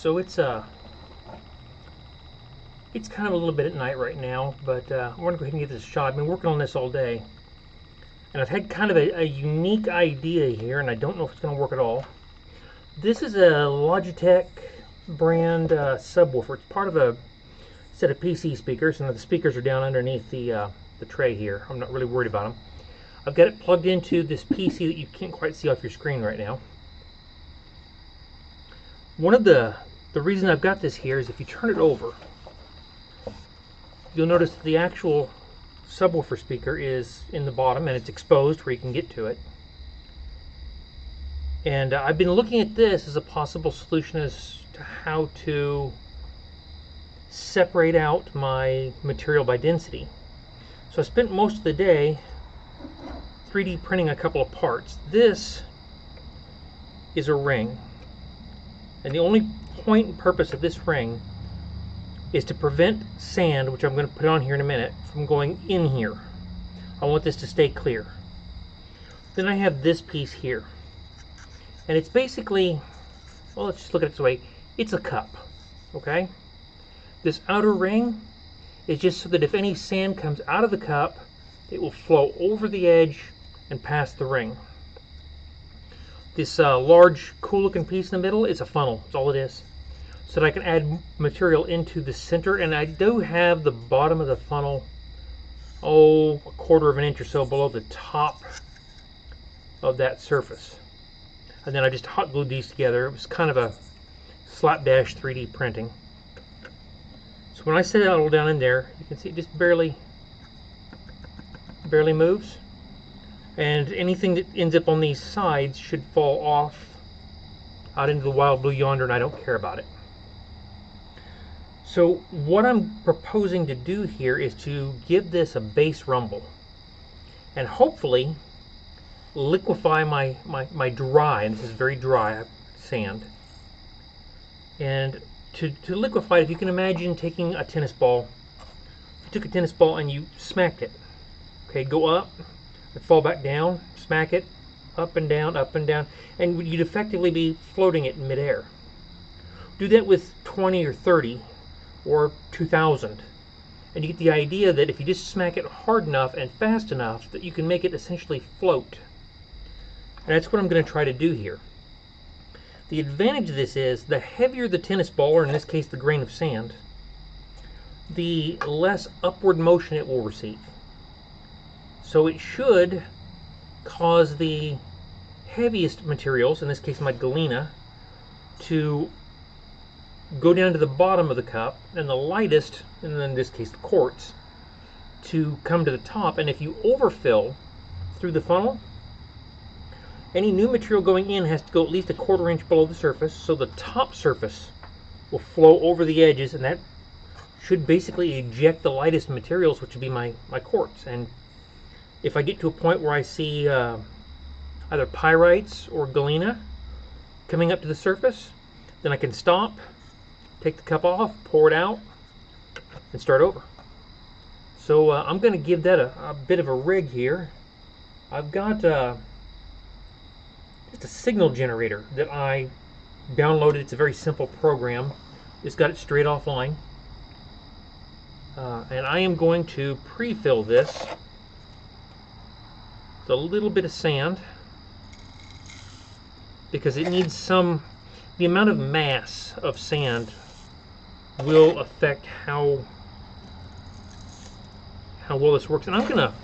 So it's kind of a little bit at night right now, but I want to go ahead and get this shot. I've been working on this all day, and I've had kind of a unique idea here, and I don't know if it's going to work at all. This is a Logitech brand subwoofer. It's part of a set of PC speakers, and the speakers are down underneath the tray here. I'm not really worried about them. I've got it plugged into this PC that you can't quite see off your screen right now. One of the reason I've got this here is if you turn it over, you'll notice that the actual subwoofer speaker is in the bottom and it's exposed where you can get to it. And I've been looking at this as a possible solution as to how to separate out my material by density. So I spent most of the day 3D printing a couple of parts. This is a ring, and the only point and purpose of this ring is to prevent sand, which I'm going to put on here in a minute, from going in here. I want this to stay clear. Then I have this piece here, and it's basically, well, let's just look at it this way. It's a cup, okay? This outer ring is just so that if any sand comes out of the cup, it will flow over the edge and past the ring. This large, cool-looking piece in the middle is a funnel. That's all it is. So that I can add material into the center, and I do have the bottom of the funnel, a quarter of an inch or so below the top of that surface. And then I just hot glued these together. It was kind of a slapdash 3D printing. So when I set it all down in there, you can see it just barely moves. And anything that ends up on these sides should fall off out into the wild blue yonder, and I don't care about it. So what I'm proposing to do here is to give this a base rumble and hopefully liquefy my dry, and this is very dry sand. And to liquefy it, if you can imagine taking a tennis ball, if you took a tennis ball and you smacked it, okay, go up and fall back down, smack it, up and down, and you'd effectively be floating it in midair. Do that with 20 or 30 or 2,000, and you get the idea that if you just smack it hard enough and fast enough that you can make it essentially float. And that's what I'm going to try to do here. The advantage of this is the heavier the tennis ball, or in this case the grain of sand, the less upward motion it will receive. So it should cause the heaviest materials, in this case my Galena, to go down to the bottom of the cup, and the lightest, and in this case the Quartz, to come to the top. And if you overfill through the funnel, any new material going in has to go at least a quarter inch below the surface, so the top surface will flow over the edges, and that should basically eject the lightest materials, which would be my Quartz. And if I get to a point where I see either pyrites or Galena coming up to the surface, then I can stop, take the cup off, pour it out, and start over. So I'm going to give that a bit of a rig here. I've got just a signal generator that I downloaded. It's a very simple program. Just got it straight offline. And I am going to pre-fill this with a little bit of sand, because it needs the amount of mass of sand will affect how well this works. And I'm gonna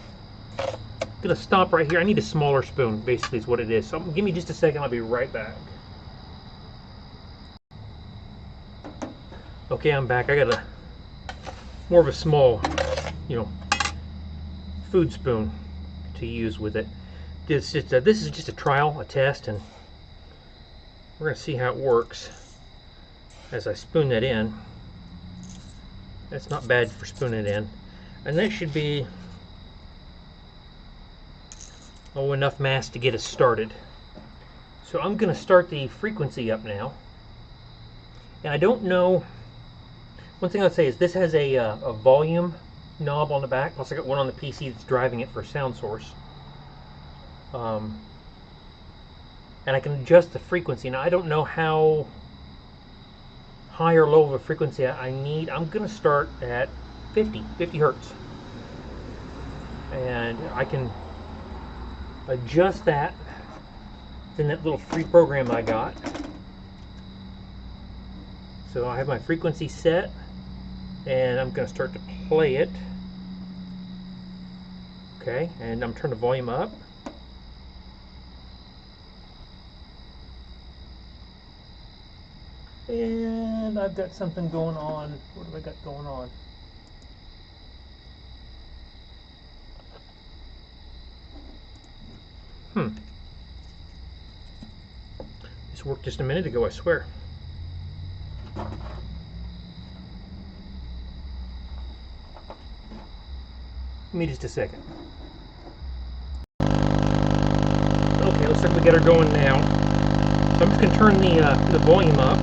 stop right here. I need a smaller spoon, basically, is what it is. So give me just a second, I'll be right back. Okay, I'm back. I got more of a small, food spoon to use with it. This is just a trial, a test, and we're gonna see how it works as I spoon that in. That's not bad for spooning it in, and that should be enough mass to get us started. So I'm going to start the frequency up now, and I don't know. One thing I'd say is this has a volume knob on the back. Plus I got one on the PC that's driving it for a sound source, and I can adjust the frequency. Now I don't know how high or low of a frequency I need, I'm going to start at 50 hertz. And I can adjust that in that little free program I got. So I have my frequency set, and I'm going to start to play it. Okay, and I'm turning the volume up. And I've got something going on. What have I got going on? This worked just a minute ago, I swear. Give me just a second. Okay, looks like we got her going now. So I'm just going to turn the volume up.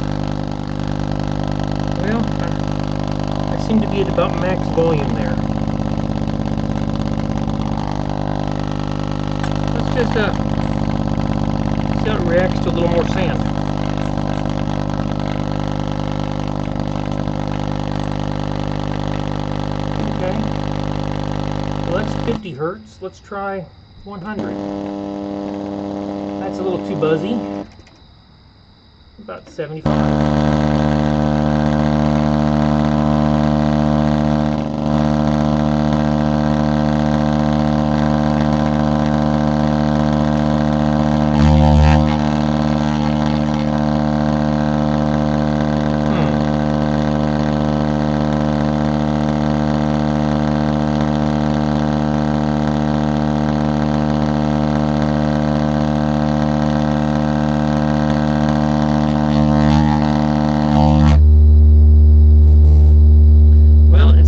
Well, I seem to be at about max volume there. Let's just see how it reacts to a little more sand. Okay. Well, that's 50 hertz. Let's try 100. That's a little too buzzy. About 75.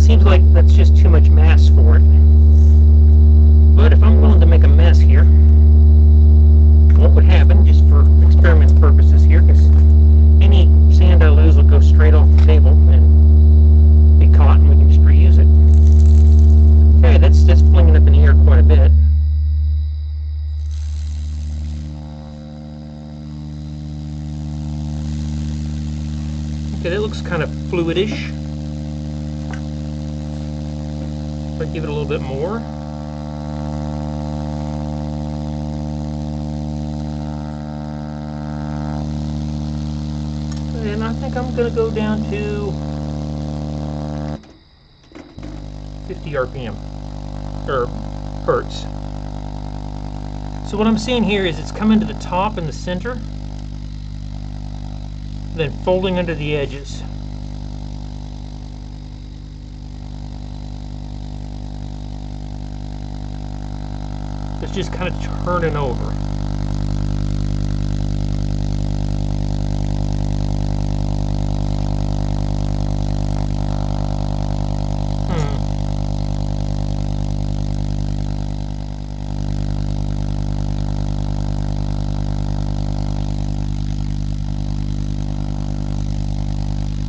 Seems like that's just too much mass for it. But if I'm willing to make a mess here, what would happen, just for experiment purposes here, because any sand I lose will go straight off the table and be caught, and we can just reuse it. Okay, that's flinging up in the air quite a bit. Okay, that looks kind of fluidish. Give it a little bit more. And I think I'm going to go down to 50 RPM, or hertz. So what I'm seeing here is it's coming to the top and the center, then folding under the edges. It's just kind of turning over.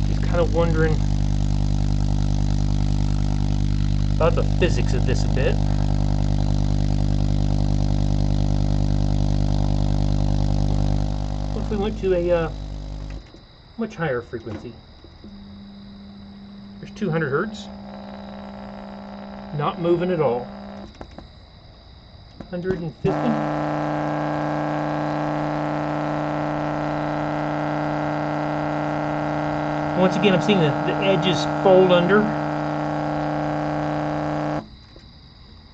Just kind of wondering about the physics of this a bit. We went to a much higher frequency. There's 200 hertz. Not moving at all. 150. Once again, I'm seeing the edges fold under.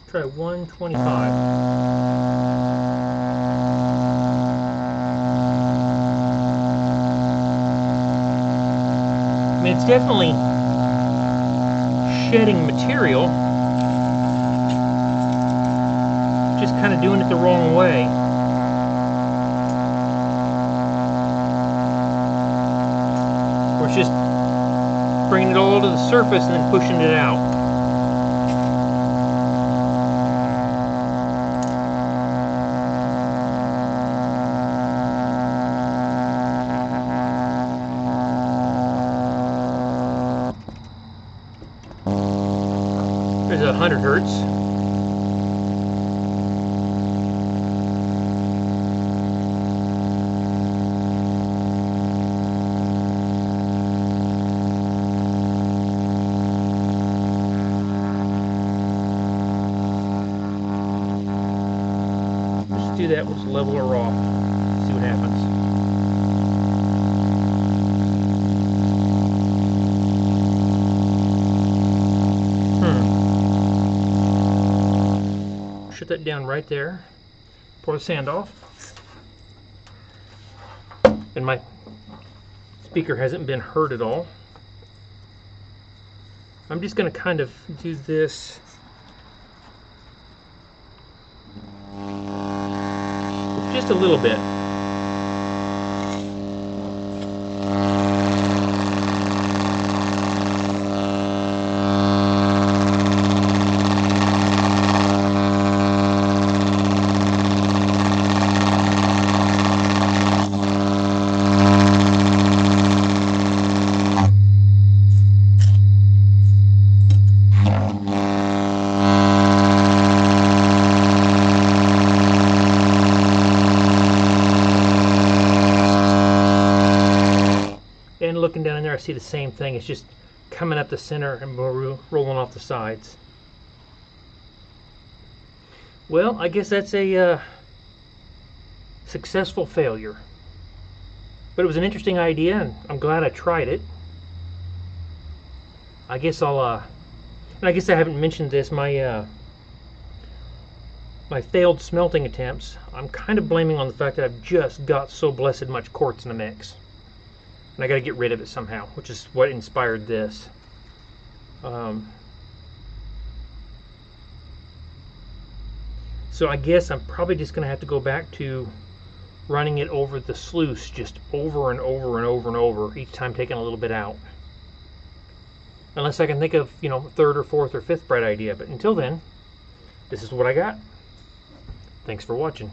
Try 125. It's definitely shedding material, just kind of doing it the wrong way. Or it's just bringing it all to the surface and then pushing it out. There's 100 hertz. that, we'll just level her off, see what happens. Shut that down right there. Pour the sand off. And my speaker hasn't been hurt at all. I'm just going to kind of do this just a little bit. And looking down in there, I see the same thing. It's just coming up the center and rolling off the sides. Well, I guess that's a successful failure. But it was an interesting idea, and I'm glad I tried it. I guess I'll, and I guess I haven't mentioned this, my failed smelting attempts, I'm kind of blaming on the fact that I've just got so blessed much quartz in the mix. And I got to get rid of it somehow, which is what inspired this. So I guess I'm probably just going to have to go back to running it over the sluice, just over and over and over and over, each time taking a little bit out. Unless I can think of, you know, third or fourth or fifth bright idea. But until then, this is what I got. Thanks for watching.